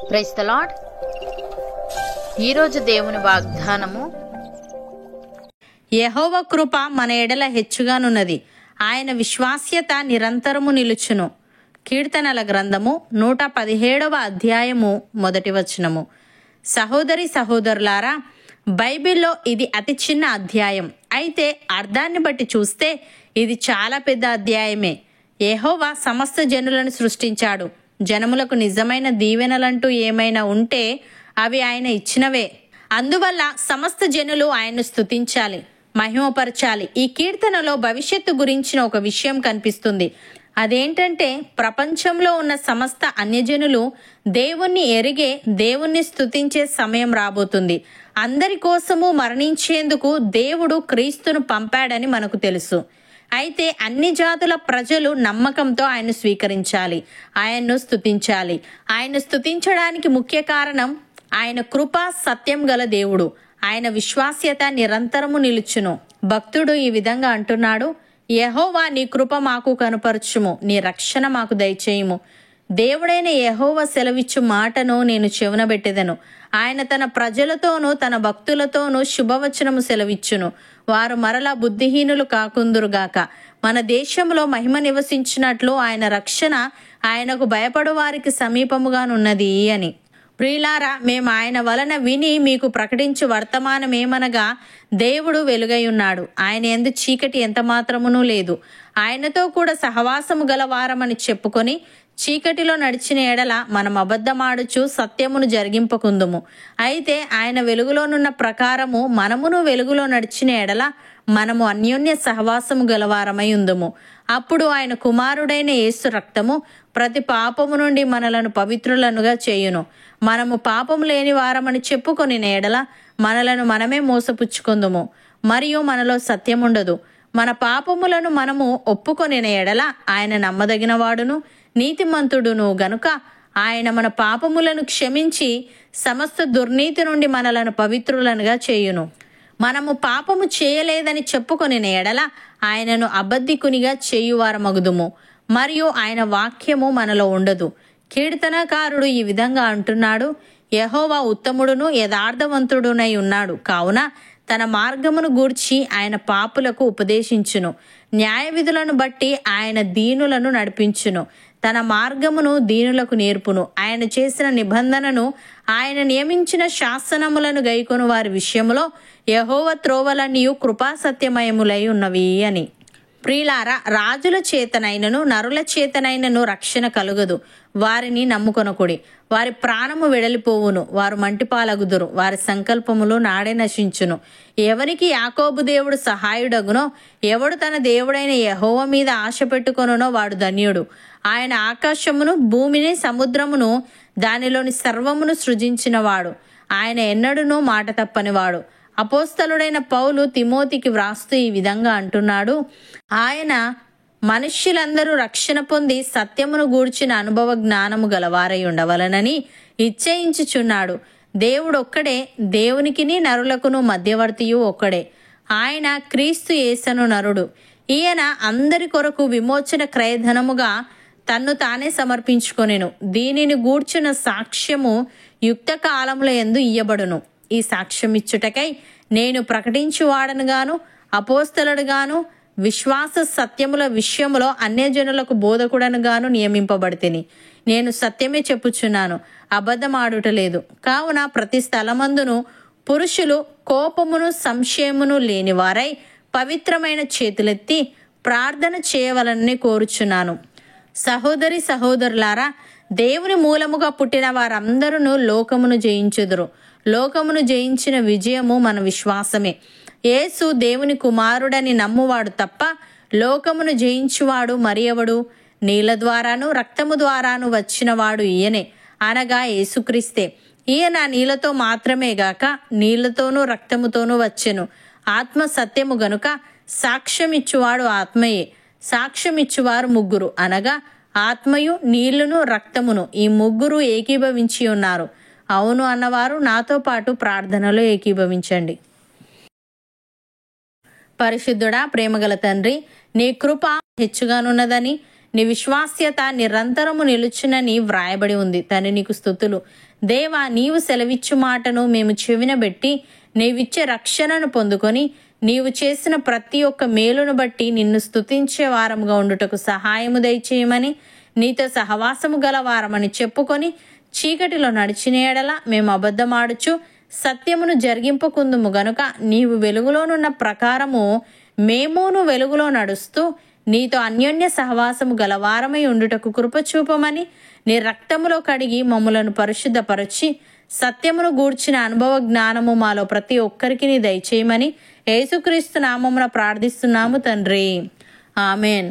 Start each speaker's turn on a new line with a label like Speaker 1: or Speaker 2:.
Speaker 1: Praise the lord. ఈరోజు దేవుని వాగ్దానము,
Speaker 2: యెహోవా కృప మన ఎడల హెచ్చుగానున్నది, ఆయన విశ్వాస్యత నిరంతరము నిలుచును. కీర్తనల గ్రంథము 117వ అధ్యాయము 1వ వచనము. సహోదరి సహోదరులారా, బైబిల్లో ఇది అతి చిన్న అధ్యాయం, అయితే అర్థాన్ని బట్టి చూస్తే ఇది చాలా పెద్ద అధ్యాయమే. యెహోవా సమస్త జనులను సృష్టించాడు. జనములకు నిజమైన దీవెనలంటూ ఏమైనా ఉంటే అవి ఆయన ఇచ్చినవే. అందువల్ల సమస్త జనులు ఆయన్ను స్తుతించాలి, మహిమపరచాలి. ఈ కీర్తనలో భవిష్యత్తు గురించిన ఒక విషయం కనిపిస్తుంది. అదేంటంటే, ప్రపంచంలో ఉన్న సమస్త అన్యజనులు దేవుణ్ణి ఎరిగే, దేవుణ్ణి స్తుతించే సమయం రాబోతుంది. అందరి కోసము మరణించేందుకు దేవుడు క్రీస్తును పంపాడని మనకు తెలుసు. అయితే అన్ని జాతుల ప్రజలు నమ్మకంతో ఆయన్ను స్వీకరించాలి, ఆయన్ను స్తుతించాలి. ఆయన్ను స్తుతించడానికి ముఖ్య కారణం ఆయన కృప, సత్యం గల దేవుడు. ఆయన విశ్వాస్యత నిరంతరము నిలుచును. భక్తుడు ఈ విధంగా అంటున్నాడు, యెహోవా నీ కృప మాకు కనుపరచుము, నీ రక్షణ మాకు దయచేయుము. దేవుడైన యెహోవా సెలవిచ్చు మాటను నేను చెవునబెట్టెదను. ఆయన తన ప్రజలతోనూ తన భక్తులతోనూ శుభవచనము సెలవిచ్చును. వారు మరలా బుద్ధిహీనులు కాకుందురుగాక. మన దేశంలో మహిమ నివసించినట్లు ఆయన రక్షణ ఆయనకు భయపడు వారికి సమీపముగానున్నది అని. ప్రియులారా, మేము ఆయన వలన విని మీకు ప్రకటించు వర్తమానమేమనగా, దేవుడు వెలుగై ఉన్నాడు, ఆయన యందు చీకటి ఎంత మాత్రమునూ లేదు. ఆయనతో కూడా సహవాసము గల వారమని చెప్పుకొని చీకటిలో నడిచిన ఎడల మనం అబద్ధమాడుచు సత్యమును జరిగింపకుందుము. అయితే ఆయన వెలుగులోనున్న ప్రకారము మనమును వెలుగులో నడిచిన ఎడల మనము అన్యోన్య సహవాసము గలవారమై ఉందుము. అప్పుడు ఆయన కుమారుడైన యేసు రక్తము ప్రతి పాపము నుండి మనలను పవిత్రులనుగా చేయును. మనము పాపము లేని వారమని చెప్పుకొని ఎడల మనలను మనమే మోసపుచ్చుకుందుము, మరియు మనలో సత్యముండదు. మన పాపములను మనము ఒప్పుకొని ఎడల ఆయన నమ్మదగిన వాడును, నీతిమంతుడును గనుక ఆయన మన పాపములను క్షమించి సమస్త దుర్నీతి నుండి మనలను పవిత్రులనుగా చేయును. మనము పాపము చేయలేదని చెప్పుకొని ఎడల ఆయనను అబద్ధికునిగా చేయువారమగుదుము, మరియు ఆయన వాక్యము మనలో ఉండదు. కీర్తనకారుడు ఈ విధంగా అంటున్నాడు, యెహోవా ఉత్తముడును యథార్థవంతుడునై ఉన్నాడు కావున తన మార్గమును గూర్చి ఆయన పాపులకు ఉపదేశించును. న్యాయ విధులను బట్టి ఆయన దీనులను నడిపించును. తన మార్గమును దీనులకు నేర్పును. ఆయన చేసిన నిబంధనను, ఆయన నియమించిన శాసనములను గైకొను వారి విషయములో యెహోవా త్రోవలన్నీయు కృపాసత్యమయములై ఉన్నవి అని. ప్రియులారా, రాజుల చేతనైనను నరుల చేతనైనను రక్షణ కలుగదు. వారిని నమ్ముకొనకుడి. వారి ప్రాణము వెడలిపోవును, వారు మంటిపాలగుదురు, వారి సంకల్పములు నాడే నశించును. ఎవరికి యాకోబు దేవుడు సహాయుడగునో, ఎవడు తన దేవుడైన యెహోవా మీద ఆశ పెట్టుకొనునో వాడు ధన్యుడు. ఆయన ఆకాశమును, భూమిని, సముద్రమును, దానిలోని సర్వమును సృజించినవాడు. ఆయన ఎన్నడూనూ మాట తప్పనివాడు. అపోస్తలుడైన పౌలు తిమోతికి వ్రాస్తూ ఈ విధంగా అంటున్నాడు, ఆయన మనుష్యులందరూ రక్షణ పొంది సత్యమును గూర్చిన అనుభవ జ్ఞానము గలవారై ఉండవలనని ఇచ్చయించుచున్నాడు. దేవుడొక్కడే, దేవునికిని నరులకును మధ్యవర్తియు ఒక్కడే, ఆయన క్రీస్తు యేసను నరుడు. ఈయన అందరి కొరకు విమోచన క్రయధనముగా తన్ను తానే సమర్పించుకొనెను. దీనిని గూర్చిన సాక్ష్యము యుక్త కాలముల యందు ఇయ్యబడును. ఈ సాక్ష్యమిచ్చుటకై నేను ప్రకటించువాడనుగాను, అపోస్తలుడుగాను, విశ్వాస సత్యముల విషయములో అన్యజనులకు బోధకుడనుగాను నియమింపబడితిని. నేను సత్యమే చెప్పుచున్నాను, అబద్ధమాడుటలేదు. కావున ప్రతి స్థలమందును పురుషులు కోపమును సంశయమును లేనివారై పవిత్రమైన చేతులెత్తి ప్రార్థన చేయవలనని కోరుచున్నాను. సహోదరి సహోదరులారా, దేవుని మూలముగా పుట్టిన వారందరూ లోకమును జయించుదురు. లోకమును జయించిన విజయము మన విశ్వాసమే. యేసు దేవుని కుమారుడని నమ్మువాడు తప్ప లోకమును జయించువాడు మరి ఎవడు? నీళ్ల ద్వారాను రక్తము ద్వారాను వచ్చినవాడు ఈయనే, అనగా యేసుక్రీస్తే. ఈయన నీళ్లతో మాత్రమే గాక నీళ్లతోనూ రక్తముతోనూ వచ్చెను. ఆత్మ సత్యము గనుక సాక్ష్యమిచ్చువాడు ఆత్మయే. సాక్ష్యమిచ్చువారు ముగ్గురు, అనగా ఆత్మయు, నీళ్లును, రక్తమును, ఈ ముగ్గురు ఏకీభవించి ఉన్నారు. అవును అన్నవారు నాతో పాటు ప్రార్థనలో ఏకీభవించండి. పరిశుద్ధుడా, ప్రేమగల తండ్రి, నీ కృప హెచ్చుగానున్నదని, నీ విశ్వాస్యత నిరంతరము నిలుచునని వ్రాయబడి ఉంది. తండ్రి నీకు స్తుతులు. దేవా, నీవు సెలవిచ్చు మాటను మేము చెవినబెట్టి నీవిచ్చే రక్షణను పొందుకొని నీవు చేసిన ప్రతి ఒక్క మేలును బట్టి నిన్ను స్తుతించే వారముగా ఉండుటకు సహాయము దయచేయమని, నీతో సహవాసము గల వారమని చెప్పుకొని చీకటిలో నడిచిన ఎడల మేము అబద్ధమాడుచు సత్యమును జరిగింపకుందుము గనుక నీవు వెలుగులోనున్న ప్రకారము మేమును వెలుగులో నడుస్తూ నీతో అన్యోన్య సహవాసము గలవారమై ఉండుటకు కృప చూపమని, నీ రక్తములో కడిగి మమ్ములను పరిశుద్ధపరచి సత్యమును గూర్చిన అనుభవ జ్ఞానము మాలో ప్రతి ఒక్కరికి నీ దయచేయమని యేసుక్రీస్తు నామమున ప్రార్థిస్తున్నాము తండ్రి. ఆమెన్.